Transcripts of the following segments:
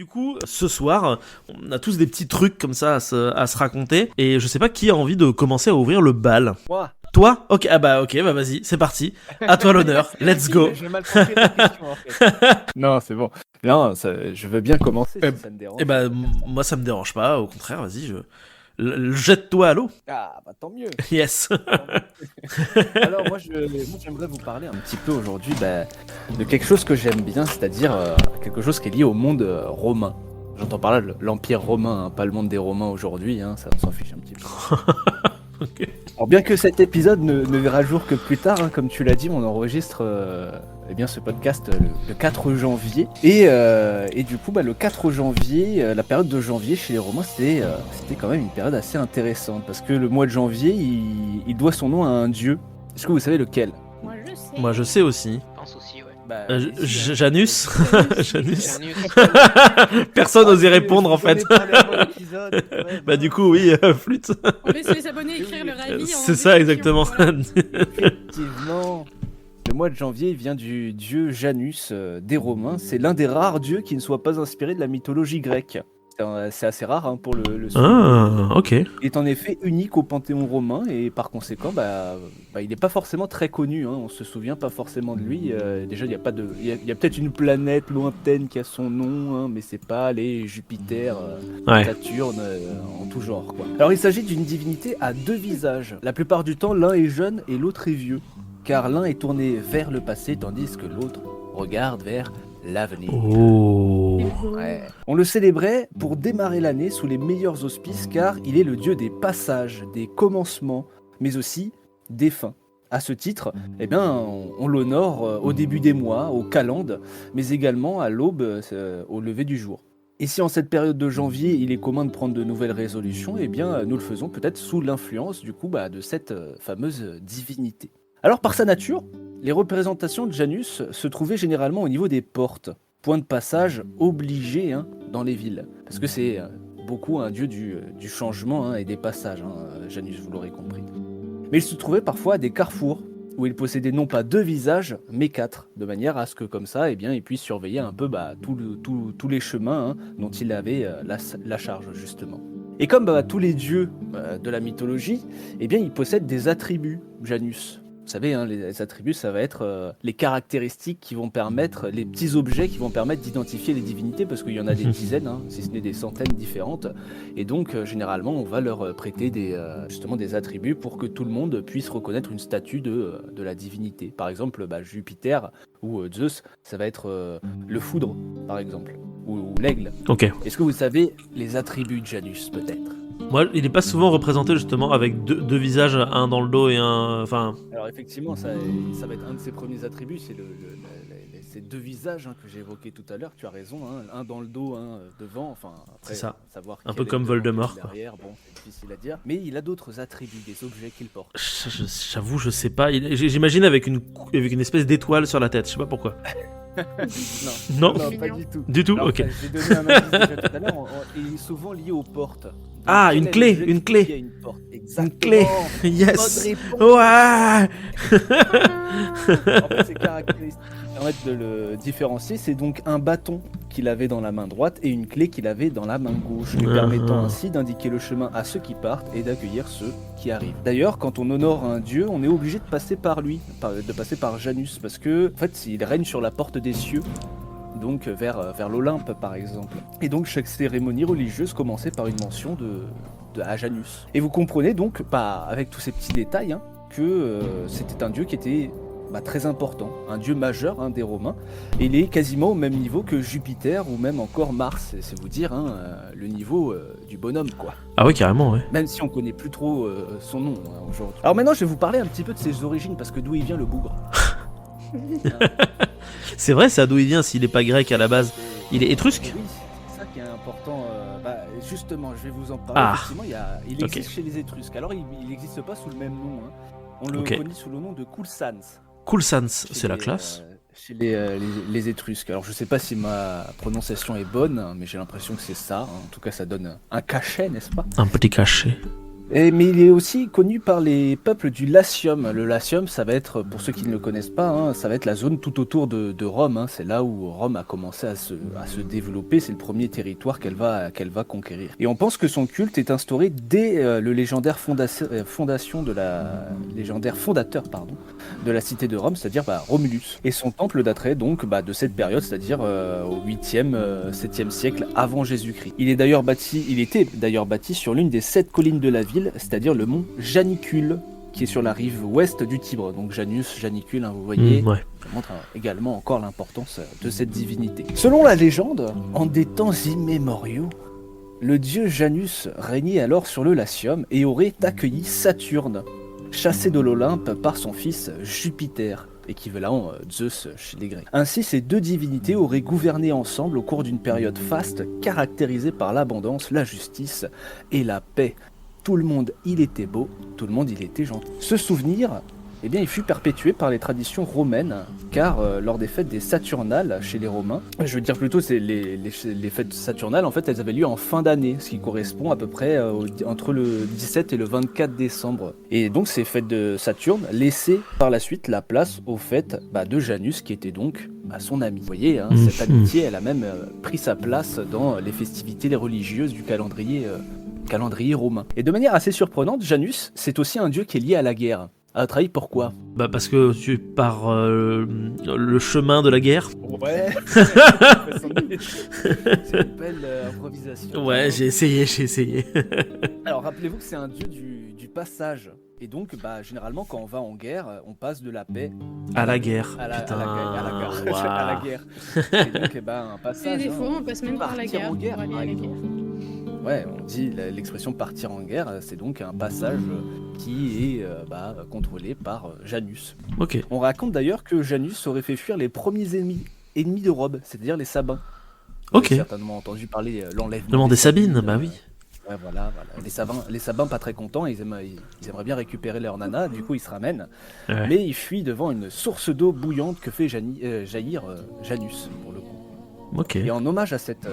Du coup, ce soir, on a tous des petits trucs comme ça à se raconter. Et je sais pas qui a envie de commencer à ouvrir le bal. Moi. Toi ? Ok, vas-y, c'est parti. À toi l'honneur, let's go. J'ai mal compris la question en fait. Non, c'est bon. Non, je veux bien commencer si ça me dérange. Moi ça me dérange pas, au contraire, vas-y, jette-toi à l'eau. Ah, bah tant mieux. Yes. Alors moi j'aimerais vous parler un petit peu aujourd'hui de quelque chose que j'aime bien, c'est-à-dire quelque chose qui est lié au monde romain. J'entends par là l'Empire romain, hein, pas le monde des Romains aujourd'hui, hein, ça on s'en fiche un petit peu. Okay. Alors bien que cet épisode ne verra jour que plus tard, hein, comme tu l'as dit, on enregistre ce podcast le 4 janvier. Et du coup, le 4 janvier, la période de janvier chez les Romains, c'était quand même une période assez intéressante. Parce que le mois de janvier, il doit son nom à un dieu. Est-ce que vous savez lequel ? Moi je sais aussi. Je pense aussi, ouais. Janus. Janus. Personne n'osait répondre en fait. Du coup, oui, flûte. On laisse les abonnés écrire leur avis. C'est ça, exactement. Voilà. Effectivement. Le mois de janvier vient du dieu Janus des Romains. C'est l'un des rares dieux qui ne soit pas inspiré de la mythologie grecque. C'est assez rare hein, pour le suivre. Ah, ok. Il est en effet unique au panthéon romain et par conséquent, il n'est pas forcément très connu. Hein. On se souvient pas forcément de lui. Déjà, il y a peut-être une planète lointaine qui a son nom, hein, mais c'est pas les Jupiter, Saturne, en tout genre. Quoi. Alors, il s'agit d'une divinité à deux visages. La plupart du temps, l'un est jeune et l'autre est vieux, car l'un est tourné vers le passé tandis que l'autre regarde vers l'avenir. Oh. Ouais. On le célébrait pour démarrer l'année sous les meilleurs auspices car il est le dieu des passages, des commencements, mais aussi des fins. À ce titre, on l'honore au début des mois, au calende, mais également à l'aube, au lever du jour. Et si en cette période de janvier, il est commun de prendre de nouvelles résolutions, nous le faisons peut-être sous l'influence de cette fameuse divinité. Alors par sa nature, les représentations de Janus se trouvaient généralement au niveau des portes, point de passage obligé dans les villes. Parce que c'est beaucoup un dieu du changement et des passages, Janus, vous l'aurez compris. Mais il se trouvait parfois à des carrefours, où il possédait non pas deux visages, mais quatre, de manière à ce que comme ça, il puisse surveiller un peu tous les chemins dont il avait la charge, justement. Et comme tous les dieux de la mythologie, il possède des attributs, Janus. Vous savez, les attributs, ça va être les caractéristiques qui vont permettre, les petits objets qui vont permettre d'identifier les divinités, parce qu'il y en a des dizaines, si ce n'est des centaines différentes. Et donc, généralement, on va leur prêter des attributs pour que tout le monde puisse reconnaître une statue de la divinité. Par exemple, Jupiter ou Zeus, ça va être le foudre, par exemple, ou l'aigle. Ok. Est-ce que vous savez les attributs de Janus, peut-être ? Moi, il n'est pas souvent représenté justement avec deux visages, un dans le dos et un... Enfin... Alors effectivement, ça va être un de ses premiers attributs, c'est ces deux visages que j'ai évoqués tout à l'heure, tu as raison, un dans le dos, un devant, après, c'est ça, savoir un peu comme Voldemort. Derrière, c'est difficile à dire, mais il a d'autres attributs, des objets qu'il porte. J'avoue, je sais pas, j'imagine avec une espèce d'étoile sur la tête, je sais pas pourquoi. Non, pas du tout. Du tout, alors, ok. J'ai donné un indice déjà tout à l'heure, il est souvent lié aux portes. Donc, une clé. Il y a une porte. Exactement. Une clé, yes. Ouais. En fait, ces caractéristiques qui permettent de le différencier, c'est donc un bâton qu'il avait dans la main droite et une clé qu'il avait dans la main gauche, lui permettant ainsi d'indiquer le chemin à ceux qui partent et d'accueillir ceux qui arrivent. D'ailleurs, quand on honore un dieu, on est obligé de passer par lui, de passer par Janus, parce que en fait, il règne sur la porte des cieux. Donc vers l'Olympe par exemple. Et donc chaque cérémonie religieuse commençait par une mention à Janus. Et vous comprenez donc, avec tous ces petits détails, que c'était un dieu qui était très important, un dieu majeur des Romains. Et il est quasiment au même niveau que Jupiter ou même encore Mars, c'est vous dire le niveau du bonhomme quoi. Ah oui, carrément, ouais. Même si on connaît plus trop son nom aujourd'hui. Alors maintenant je vais vous parler un petit peu de ses origines, parce que d'où il vient le bougre. C'est vrai, ça, d'où il vient s'il est pas grec à la base. Il est étrusque ? Oui, c'est ça qui est important. Justement, je vais vous en parler. Effectivement, il existe chez les Étrusques. Alors, il n'existe pas sous le même nom. On le connaît sous le nom de Coulsans. Coulsans, c'est la classe. Chez les Étrusques. Alors, je sais pas si ma prononciation est bonne, mais j'ai l'impression que c'est ça. En tout cas, ça donne un cachet, n'est-ce pas ? Un petit cachet. Mais il est aussi connu par les peuples du Latium. Le Latium, ça va être, pour ceux qui ne le connaissent pas, hein, ça va être la zone tout autour de Rome, hein. C'est là où Rome a commencé à se développer. C'est le premier territoire qu'elle va conquérir. Et on pense que son culte est instauré dès le légendaire fondateur de la cité de Rome, c'est-à-dire Romulus. Et son temple daterait donc de cette période, c'est-à-dire au 8e, 7e siècle avant Jésus-Christ. Il était d'ailleurs bâti sur l'une des 7 collines de la ville, c'est-à-dire le mont Janicule, qui est sur la rive ouest du Tibre. Donc Janus, Janicule, hein, vous voyez, Ouais. ça montre également encore l'importance de cette divinité. Selon la légende, en des temps immémoriaux, le dieu Janus régnait alors sur le Latium et aurait accueilli Saturne, chassé de l'Olympe par son fils Jupiter, équivalent Zeus chez les Grecs. Ainsi, ces deux divinités auraient gouverné ensemble au cours d'une période faste caractérisée par l'abondance, la justice et la paix. Tout le monde, il était beau, tout le monde, il était gentil. Ce souvenir, il fut perpétué par les traditions romaines, car lors des fêtes des Saturnales chez les Romains, je veux dire plutôt c'est les fêtes Saturnales, en fait, elles avaient lieu en fin d'année, ce qui correspond à peu près entre le 17 et le 24 décembre. Et donc ces fêtes de Saturne laissaient par la suite la place aux fêtes de Janus, qui était donc son ami. Vous voyez, hein, cette amitié, elle a même pris sa place dans les festivités religieuses du calendrier romain. Et de manière assez surprenante, Janus, c'est aussi un dieu qui est lié à la guerre. À votre avis, pourquoi? Parce que tu pars le chemin de la guerre. Ouais. C'est une belle improvisation. Ouais, j'ai essayé. Alors rappelez-vous que c'est un dieu du passage. Et donc, généralement, quand on va en guerre, on passe de la paix à la guerre. à la guerre. Et donc, un Et passage. des fois, on passe même par la partir guerre en guerre, pour aller par à la exemple. guerre. Ouais, on dit l'expression partir en guerre, c'est donc un passage qui est contrôlé par Janus. Ok. On raconte d'ailleurs que Janus aurait fait fuir les premiers ennemis de Rome, c'est-à-dire les Sabins. Vous Ok. avez certainement entendu parler l'enlèvement Le monde des Sabines, bah oui. Ouais, voilà. Les Sabins pas très contents, ils aimeraient bien récupérer leur nana, du coup ils se ramènent. Ouais. Mais ils fuient devant une source d'eau bouillante que fait jaillir Janus, pour le coup. Ok. Et en hommage à cet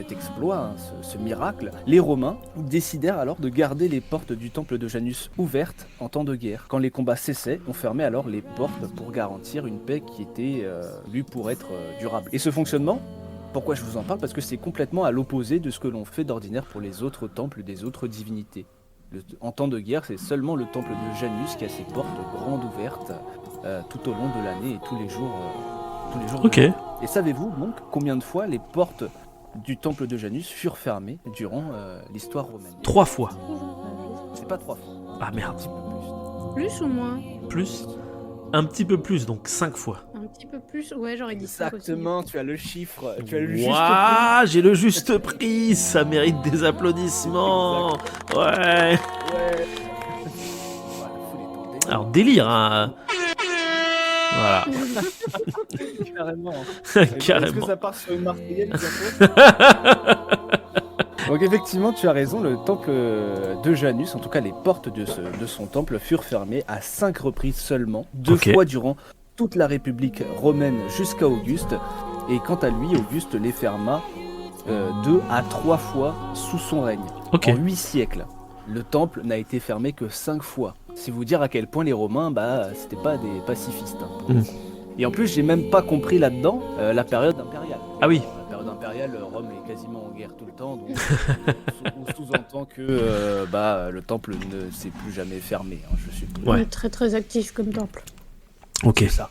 exploit, hein, ce miracle, les Romains décidèrent alors de garder les portes du temple de Janus ouvertes en temps de guerre. Quand les combats cessaient, on fermait alors les portes pour garantir une paix qui était lue pour être durable. Et ce fonctionnement, pourquoi je vous en parle? Parce que c'est complètement à l'opposé de ce que l'on fait d'ordinaire pour les autres temples des autres divinités. En temps de guerre, c'est seulement le temple de Janus qui a ses portes grandes ouvertes tout au long de l'année et tous les jours. Ok. de l'année. Et savez-vous donc combien de fois les portes du temple de Janus furent fermées durant l'histoire romaine? 3 fois. C'est pas 3 fois. Ah Un merde. petit peu Plus ou moins? Plus. Un petit peu plus, donc 5 fois. Un petit peu plus? Ouais, j'aurais plus. dit ça aussi. Exactement, tu as le chiffre, tu as le juste Ouah, j'ai le juste prix, ça mérite des applaudissements. Ouais. prix. Ouais. Voilà, faut les tenter. Alors délire, hein. Voilà. Carrément. Est-ce que Carrément. ça part sur une Marseillaise bientôt? Donc effectivement, tu as raison, le temple de Janus, en tout cas les portes de son temple furent fermées à 5 reprises seulement, 2 Ok. fois durant toute la République romaine jusqu'à Auguste, et quant à lui, Auguste les ferma 2 à 3 fois sous son règne. Ok. En 8 siècles, le temple n'a été fermé que 5 fois. C'est vous dire à quel point les Romains, c'était pas des pacifistes. Hein, pour le coup. Et en plus, j'ai même pas compris là-dedans la période impériale. Ah oui. La période impériale, Rome est quasiment en guerre tout le temps, donc on sous-entend que le temple ne s'est plus jamais fermé, hein, je suppose. Ouais. Très très actif comme temple. Ok. C'est ça.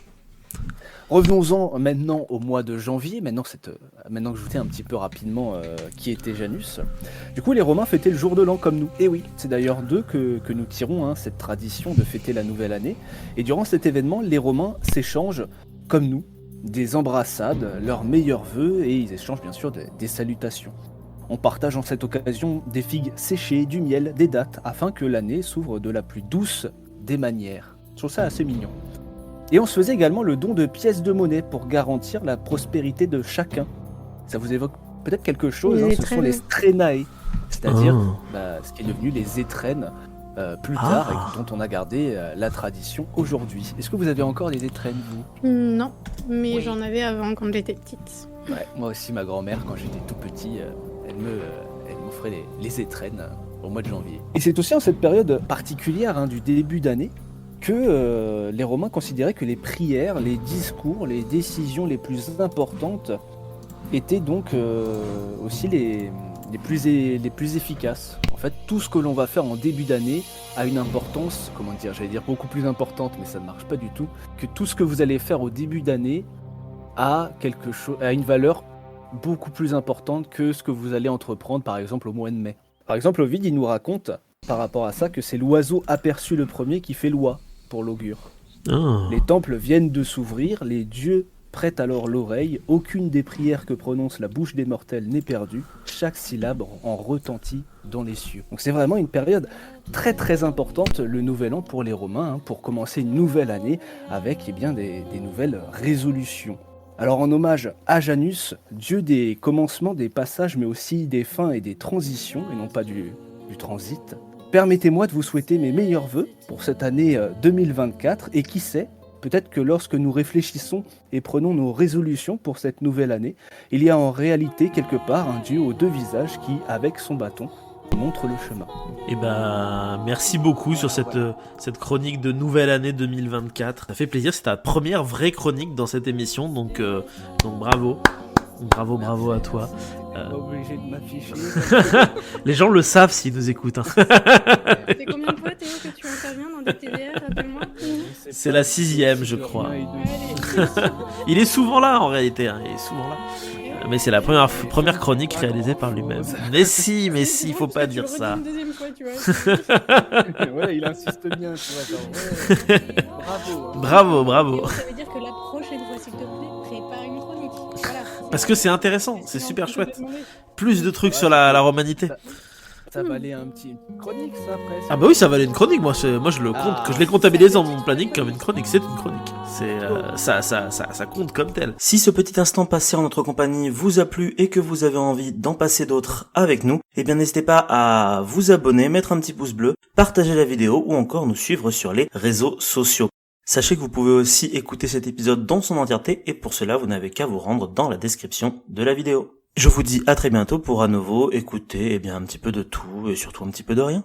Revenons-en maintenant au mois de janvier, maintenant que je vous dis un petit peu rapidement qui était Janus. Du coup, les Romains fêtaient le jour de l'an comme nous. Et oui, c'est d'ailleurs d'eux que nous tirons cette tradition de fêter la nouvelle année. Et durant cet événement, les Romains s'échangent, comme nous, des embrassades, leurs meilleurs vœux, et ils échangent bien sûr des salutations. On partage en cette occasion des figues séchées, du miel, des dattes, afin que l'année s'ouvre de la plus douce des manières. Je trouve ça assez mignon. Et on se faisait également le don de pièces de monnaie pour garantir la prospérité de chacun. Ça vous évoque peut-être quelque chose, Les hein, ce sont étrennes. les strenae, c'est-à-dire Ah. ce qui est devenu les étrennes plus tard et dont on a gardé la tradition aujourd'hui. Est-ce que vous avez encore des étrennes, vous? Non, mais Oui. j'en avais avant quand j'étais petite. Ouais, moi aussi, ma grand-mère, quand j'étais tout petit, elle m'offrait les étrennes au mois de janvier. Et c'est aussi en cette période particulière du début d'année que les Romains considéraient que les prières, les discours, les décisions les plus importantes étaient donc aussi les plus efficaces. En fait, tout ce que l'on va faire en début d'année a une importance, j'allais dire beaucoup plus importante, mais ça ne marche pas du tout, que tout ce que vous allez faire au début d'année a une valeur beaucoup plus importante que ce que vous allez entreprendre, par exemple, au mois de mai. Par exemple, Ovide, il nous raconte, par rapport à ça, que c'est l'oiseau aperçu le premier qui fait loi pour l'augure. Ah. Les temples viennent de s'ouvrir, les dieux prêtent alors l'oreille, aucune des prières que prononce la bouche des mortels n'est perdue, chaque syllabe en retentit dans les cieux. Donc c'est vraiment une période très très importante, le Nouvel An pour les Romains, pour commencer une nouvelle année avec des nouvelles résolutions. Alors en hommage à Janus, dieu des commencements, des passages, mais aussi des fins et des transitions, et non pas du transit, permettez-moi de vous souhaiter mes meilleurs vœux pour cette année 2024, et qui sait, peut-être que lorsque nous réfléchissons et prenons nos résolutions pour cette nouvelle année, il y a en réalité quelque part un dieu aux deux visages qui, avec son bâton, montre le chemin. Et merci beaucoup sur cette chronique de nouvelle année 2024. Ça fait plaisir, c'est ta première vraie chronique dans cette émission, donc bravo. Bravo à toi. Pas obligé de m'afficher. Les gens le savent s'ils nous écoutent. C'est combien de fois, Théo, que tu interviens dans des TDR, rappelle-moi? C'est la 6e, je crois. Allez. Il est souvent là en réalité, il est souvent là. Mais c'est la première chronique réalisée par lui-même. Mais si, il faut pas dire ça. Une deuxième fois, tu vois. Ouais, il insiste bien, tu vois. Bravo. Théo, ça veut dire que la prochaine fois, s'il te plaît, prépare une chronique. Voilà. Parce que c'est intéressant, c'est super chouette. Plus de trucs sur la romanité. Ça valait une chronique, ça, presque. Ah bah oui, ça valait une chronique. Moi je le compte, que je l'ai comptabilisé dans mon planning comme une chronique. C'est une chronique. Ça compte comme tel. Si ce petit instant passé en notre compagnie vous a plu et que vous avez envie d'en passer d'autres avec nous, eh bien n'hésitez pas à vous abonner, mettre un petit pouce bleu, partager la vidéo ou encore nous suivre sur les réseaux sociaux. Sachez que vous pouvez aussi écouter cet épisode dans son entièreté et pour cela vous n'avez qu'à vous rendre dans la description de la vidéo. Je vous dis à très bientôt pour à nouveau écouter un petit peu de tout et surtout un petit peu de rien.